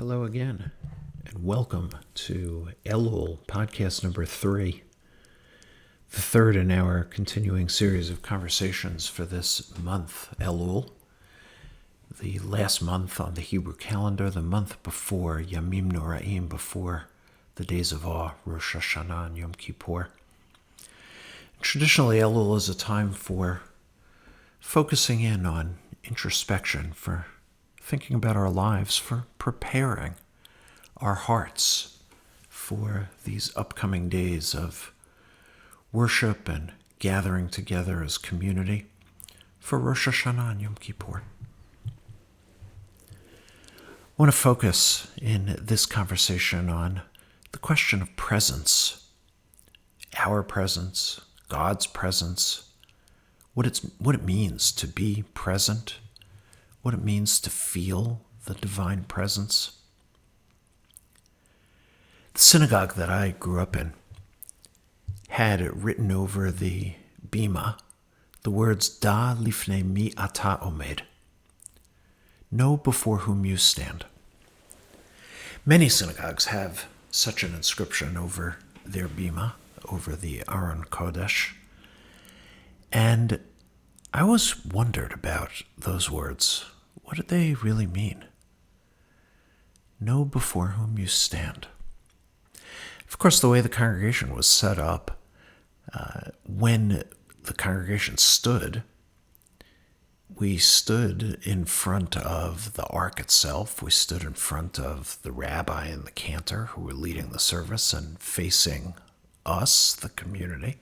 Hello again, and welcome to Elul, podcast number 3, the third in our continuing series of conversations for this month, Elul, the last month on the Hebrew calendar, the month before Yamim Noraim, before the days of awe, Rosh Hashanah and Yom Kippur. Traditionally, Elul is a time for focusing in on introspection, for thinking about our lives, for preparing our hearts for these upcoming days of worship and gathering together as community for Rosh Hashanah and Yom Kippur. I want to focus in this conversation on the question of presence, our presence, God's presence, what it means to be present, what it means to feel the divine presence. The synagogue that I grew up in had written over the bima the words "Da lifnei mi ata omed," know before whom you stand. Many synagogues have such an inscription over their bima, over the Aron Kodesh, and I always wondered about those words. What did they really mean? Know before whom you stand. Of course, the way the congregation was set up, when the congregation stood, we stood in front of the ark itself. We stood in front of the rabbi and the cantor who were leading the service and facing us, the community.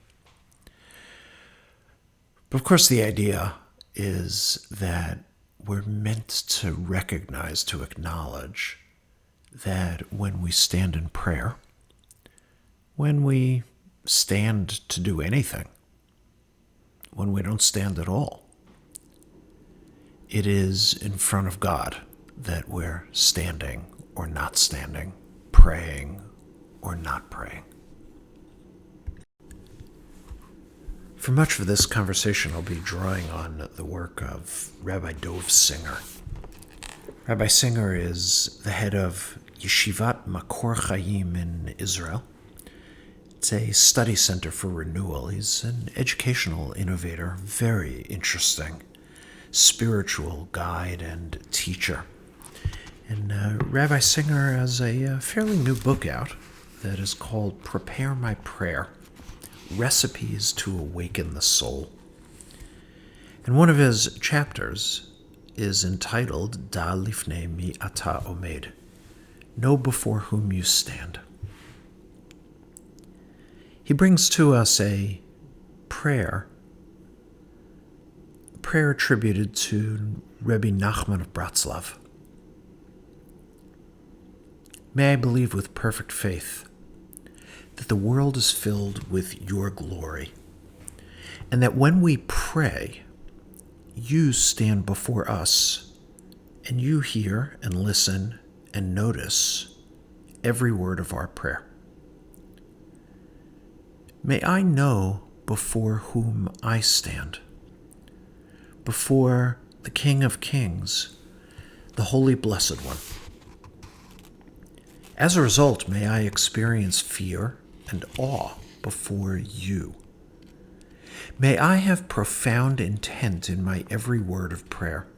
But of course, the idea is that we're meant to recognize, to acknowledge that when we stand in prayer, when we stand to do anything, when we don't stand at all, it is in front of God that we're standing or not standing, praying or not praying. For much of this conversation, I'll be drawing on the work of Rabbi Dov Singer. Rabbi Singer is the head of Yeshivat Makor Chaim in Israel. It's a study center for renewal. He's an educational innovator, very interesting, spiritual guide and teacher. And Rabbi Singer has a fairly new book out that is called Prepare My Prayer, Recipes to Awaken the Soul. And one of his chapters is entitled Da lifnei mi ata omed, know before whom you stand. He brings to us a prayer attributed to Rebbe Nachman of Bratslav. May I believe with perfect faith that the world is filled with your glory, and that when we pray, you stand before us, and you hear and listen and notice every word of our prayer. May I know before whom I stand, before the King of Kings, the Holy Blessed One. As a result, may I experience fear and awe before you. May I have profound intent in my every word of prayer.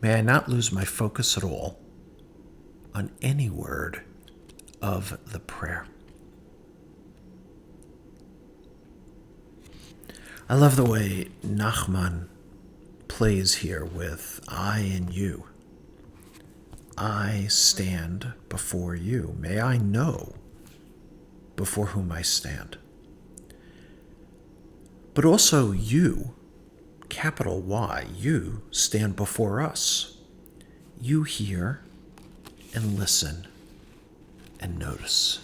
May I not lose my focus at all on any word of the prayer. I love the way Nachman plays here with I and you. I stand before you. May I know before whom I stand. But also you, capital Y, you stand before us. You hear and listen and notice.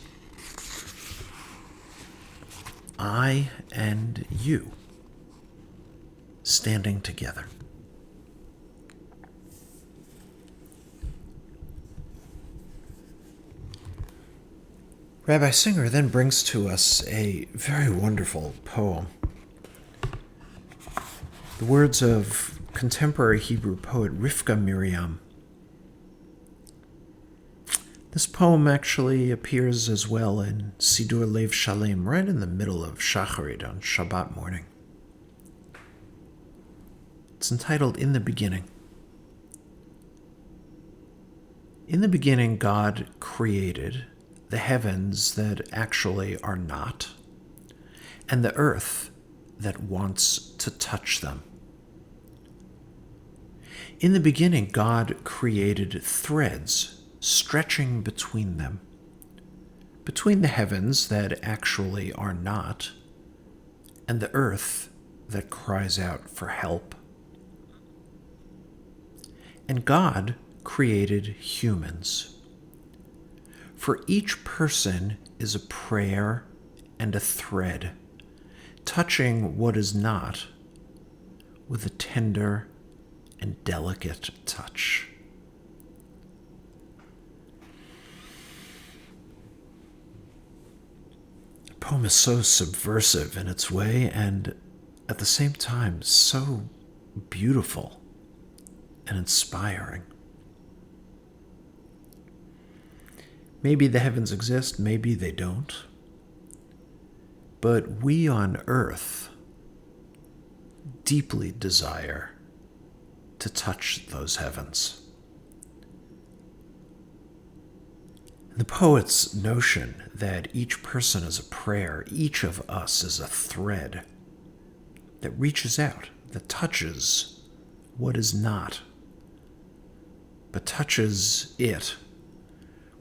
I and you standing together. Rabbi Singer then brings to us a very wonderful poem. The words of contemporary Hebrew poet Rivka Miriam. This poem actually appears as well in Sidur Lev Shalem, right in the middle of Shacharit on Shabbat morning. It's entitled In the Beginning. In the beginning, God created the heavens that actually are not, and the earth that wants to touch them. In the beginning, God created threads stretching between them, between the heavens that actually are not, and the earth that cries out for help. And God created humans. For each person is a prayer and a thread, touching what is not with a tender and delicate touch. The poem is so subversive in its way and at the same time so beautiful and inspiring. Maybe the heavens exist, maybe they don't. But we on earth deeply desire to touch those heavens. The poet's notion that each person is a prayer, each of us is a thread that reaches out, that touches what is not, but touches it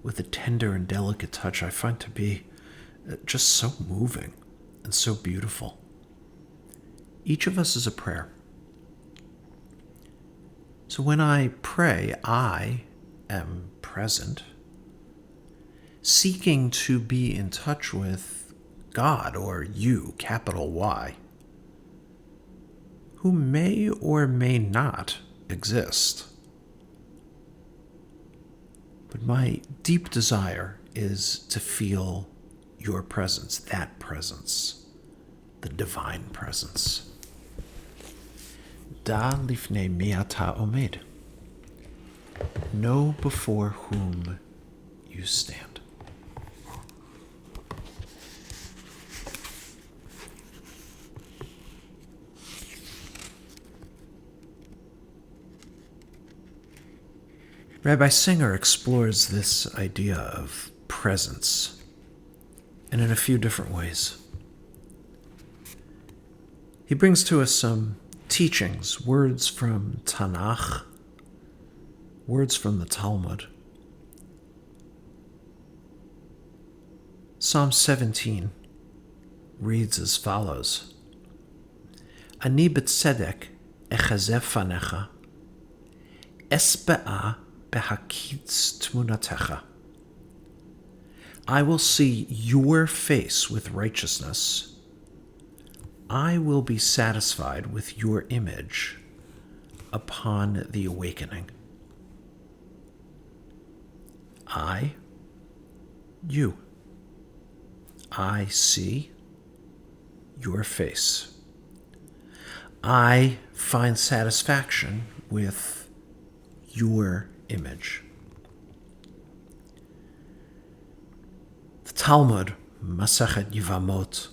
with a tender and delicate touch, I find to be just so moving and so beautiful. Each of us is a prayer. So when I pray, I am present, seeking to be in touch with God, or you, capital Y, who may or may not exist. But my deep desire is to feel your presence, that presence, the divine presence. Da lifnei mi ata omed. Know before whom you stand. Rabbi Singer explores this idea of presence, and in a few different ways. He brings to us some teachings, words from Tanakh, words from the Talmud. Psalm 17 reads as follows: Ani b'tzedek echazeh fanecha, esbe'ah behakitz tmunatecha. I will see your face with righteousness. I will be satisfied with your image upon the awakening. I, you. I see your face. I find satisfaction with your image. The Talmud, Masachet Yevamot,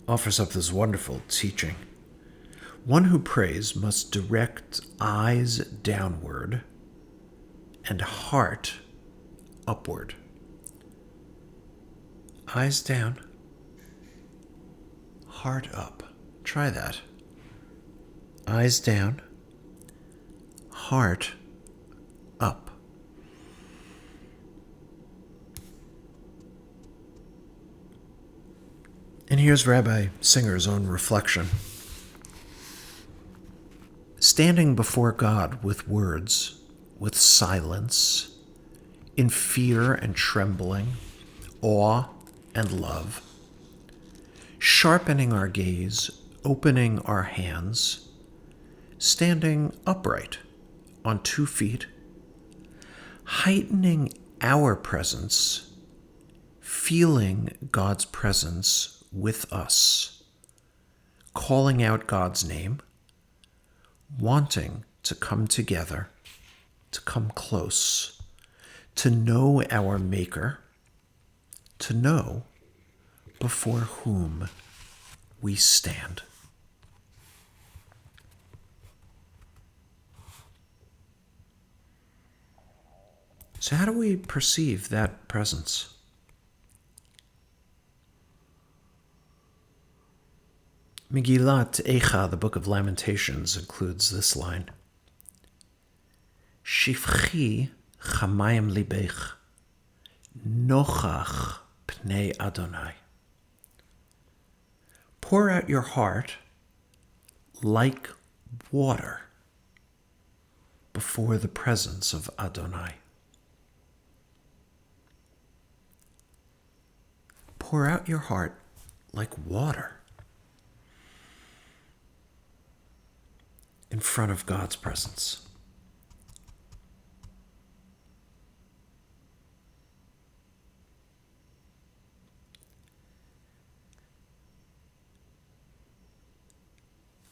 offers up this wonderful teaching. One who prays must direct eyes downward and heart upward. Eyes down, heart up. Try that. Eyes down, heart up. And here's Rabbi Singer's own reflection. Standing before God with words, with silence, in fear and trembling, awe and love, sharpening our gaze, opening our hands, standing upright on 2 feet, heightening our presence, feeling God's presence with us, calling out God's name, wanting to come together, to come close, to know our Maker, to know before whom we stand. So how do we perceive that presence? Megillat Eicha, the Book of Lamentations, includes this line: Shifchi chamayim libech, nochach pnei Adonai. Pour out your heart like water before the presence of Adonai. Pour out your heart like water in front of God's presence.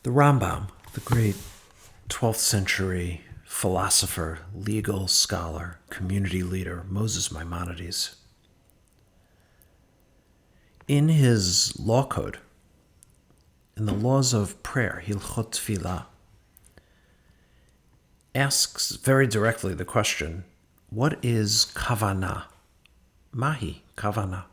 The Rambam, the great 12th century philosopher, legal scholar, community leader, Moses Maimonides, in his law code, in the laws of prayer, Hilchot Tfilah, asks very directly the question, what is kavanah? Mahi kavanah?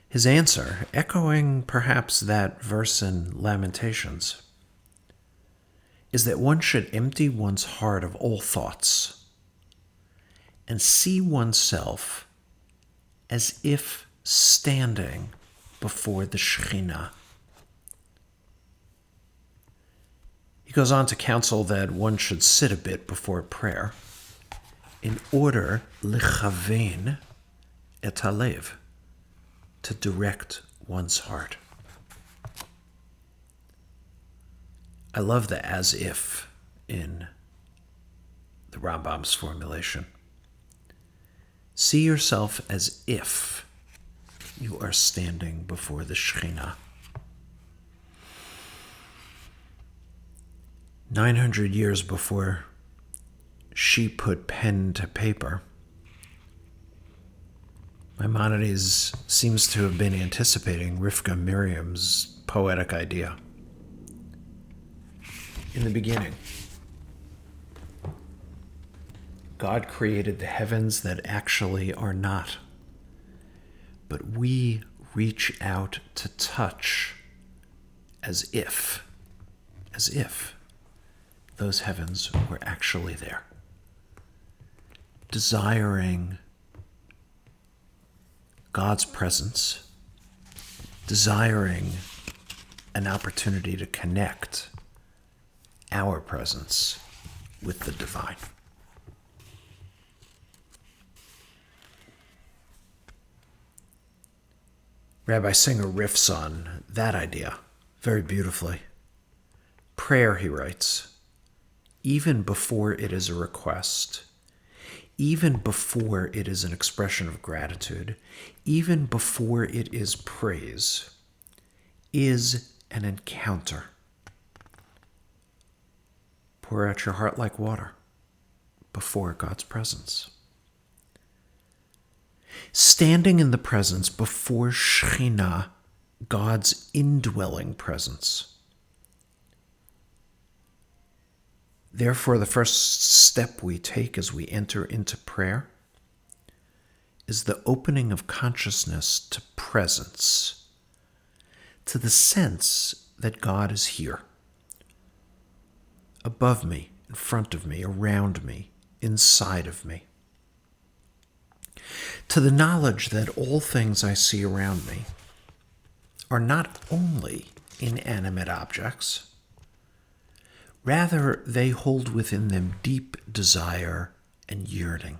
His answer, echoing perhaps that verse in Lamentations, is that one should empty one's heart of all thoughts and see oneself as if standing before the Shekhinah. He goes on to counsel that one should sit a bit before prayer in order lichavein et halev, to direct one's heart. I love the as if in the Rambam's formulation. See yourself as if you are standing before the Shekhinah. 900 years before she put pen to paper, Maimonides seems to have been anticipating Rivka Miriam's poetic idea. In the beginning, God created the heavens that actually are not, but we reach out to touch as if those heavens were actually there, desiring God's presence, desiring an opportunity to connect our presence with the divine. Rabbi Singer riffs on that idea very beautifully. Prayer, he writes, even before it is a request, even before it is an expression of gratitude, even before it is praise, is an encounter. Pour out your heart like water before God's presence. Standing in the presence before Shekhinah, God's indwelling presence. Therefore, the first step we take as we enter into prayer is the opening of consciousness to presence, to the sense that God is here, above me, in front of me, around me, inside of me. To the knowledge that all things I see around me are not only inanimate objects, rather they hold within them deep desire and yearning.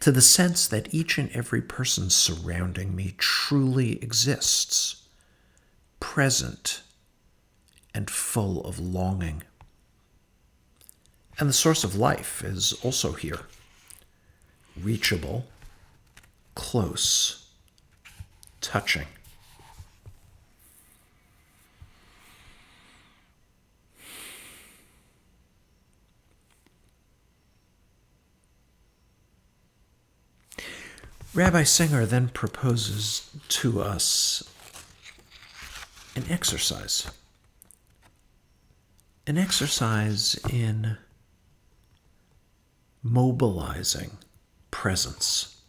To the sense that each and every person surrounding me truly exists, present and full of longing. And the source of life is also here, reachable, close, touching. Rabbi Singer then proposes to us an exercise. An exercise in mobilizing presence,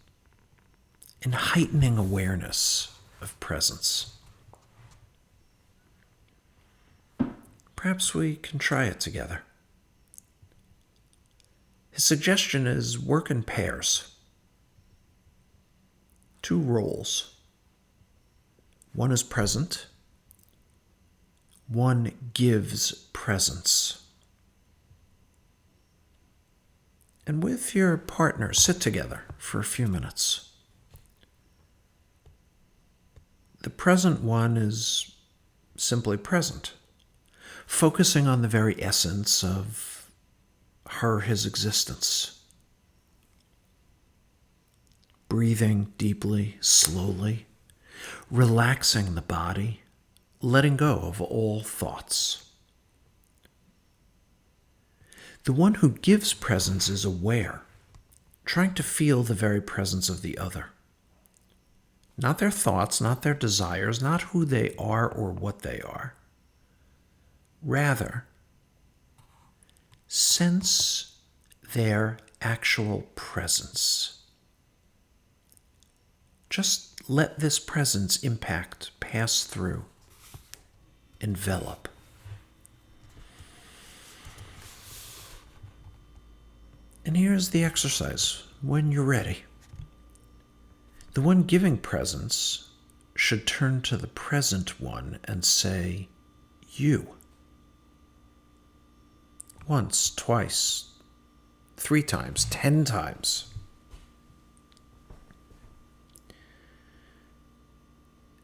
in heightening awareness of presence. Perhaps we can try it together. His suggestion is work in pairs. 2 roles. One is present. One gives presence. And with your partner, sit together for a few minutes. The present one is simply present, focusing on the very essence of her, his existence. Breathing deeply, slowly, relaxing the body, letting go of all thoughts. The one who gives presence is aware, trying to feel the very presence of the other. Not their thoughts, not their desires, not who they are or what they are. Rather, sense their actual presence. Just let this presence impact, pass through, envelop. And here's the exercise when you're ready. The one giving presence should turn to the present one and say, you. Once, twice, 3 times, 10 times.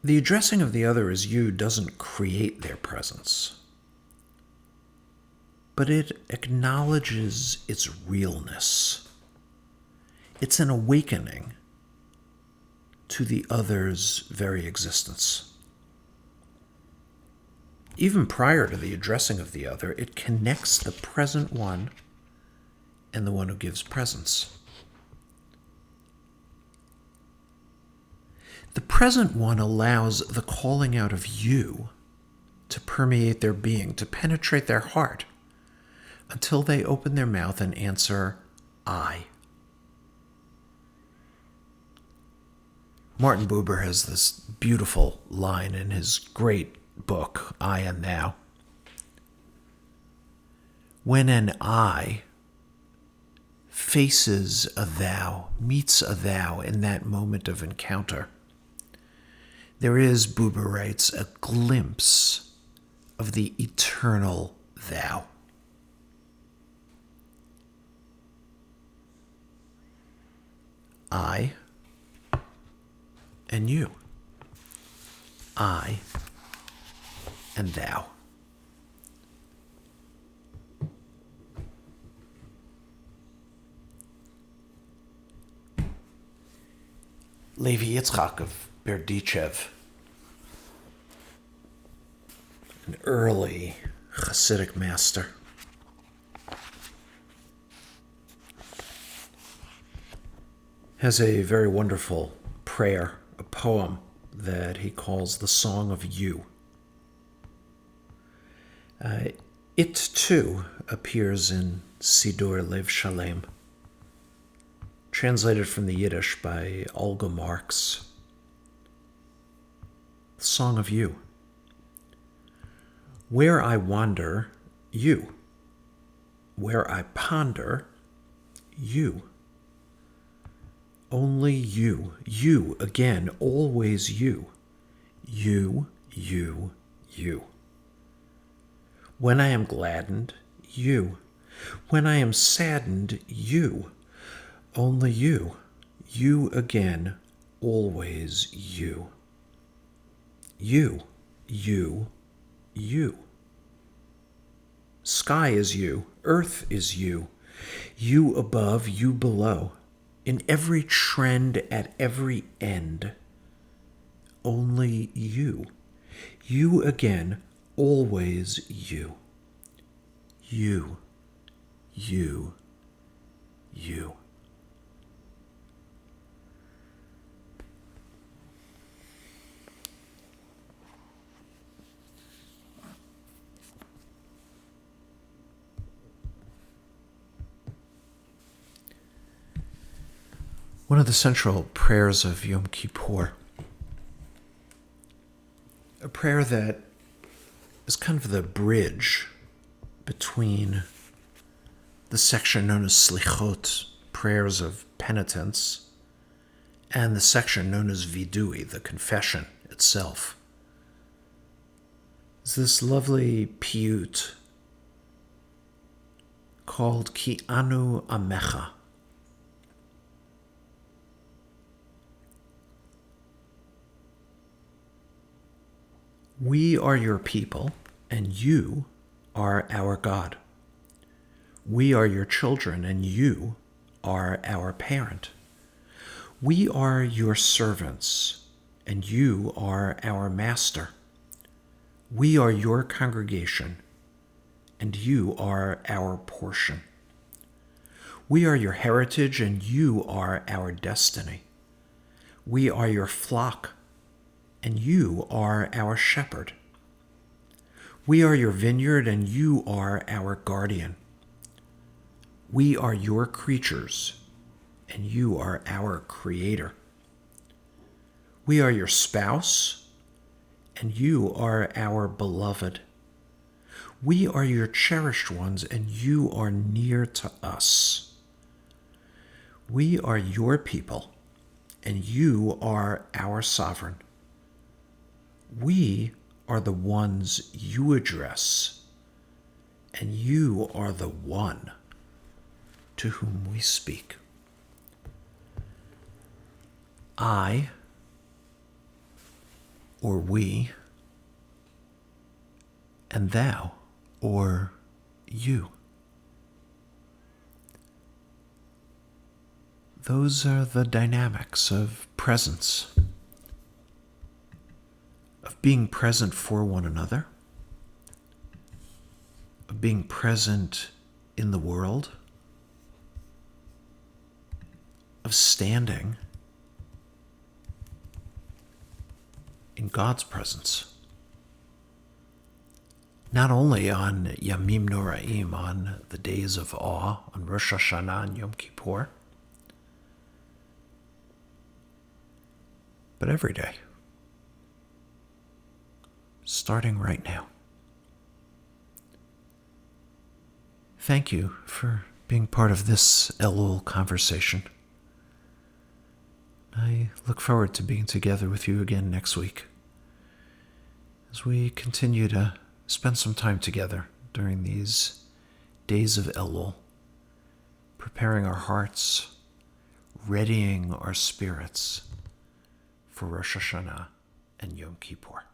The addressing of the other as you doesn't create their presence, but it acknowledges its realness. It's an awakening to the other's very existence. Even prior to the addressing of the other, it connects the present one and the one who gives presence. The present one allows the calling out of you to permeate their being, to penetrate their heart, until they open their mouth and answer, I. Martin Buber has this beautiful line in his great book, I and Thou. When an I faces a thou, meets a thou in that moment of encounter, there is, Buber writes, a glimpse of the eternal thou. I and you. I and thou. Levi Yitzchak of Berdichev, an early Hasidic master, has a very wonderful prayer, a poem that he calls the Song of You. It too appears in Sidur Lev Shalem, translated from the Yiddish by Olga Marx. The Song of You. Where I wander, you. Where I ponder, you. Only you, you again, always you. You, you, you. When I am gladdened, you. When I am saddened, you. Only you, you again, always you. You, you, you. Sky is you, earth is you, you above, you below. In every trend, at every end, only you. You again, always you. You, you, you. One of the central prayers of Yom Kippur, a prayer that is kind of the bridge between the section known as Slichot, prayers of penitence, and the section known as Vidui, the confession itself. It's this lovely piyut called Ki Anu Amecha. We are your people, and you are our God. We are your children, and you are our parent. We are your servants, and you are our master. We are your congregation, and you are our portion. We are your heritage, and you are our destiny. We are your flock, and you are our shepherd. We are your vineyard, and you are our guardian. We are your creatures, and you are our creator. We are your spouse, and you are our beloved. We are your cherished ones, and you are near to us. We are your people, and you are our sovereign. We are the ones you address, and you are the one to whom we speak. I, or we, and thou, or you. Those are the dynamics of presence, of being present for one another, of being present in the world, of standing in God's presence. Not only on Yamim Noraim, on the days of awe, on Rosh Hashanah and Yom Kippur, but every day, starting right now. Thank you for being part of this Elul conversation. I look forward to being together with you again next week as we continue to spend some time together during these days of Elul, preparing our hearts, readying our spirits for Rosh Hashanah and Yom Kippur.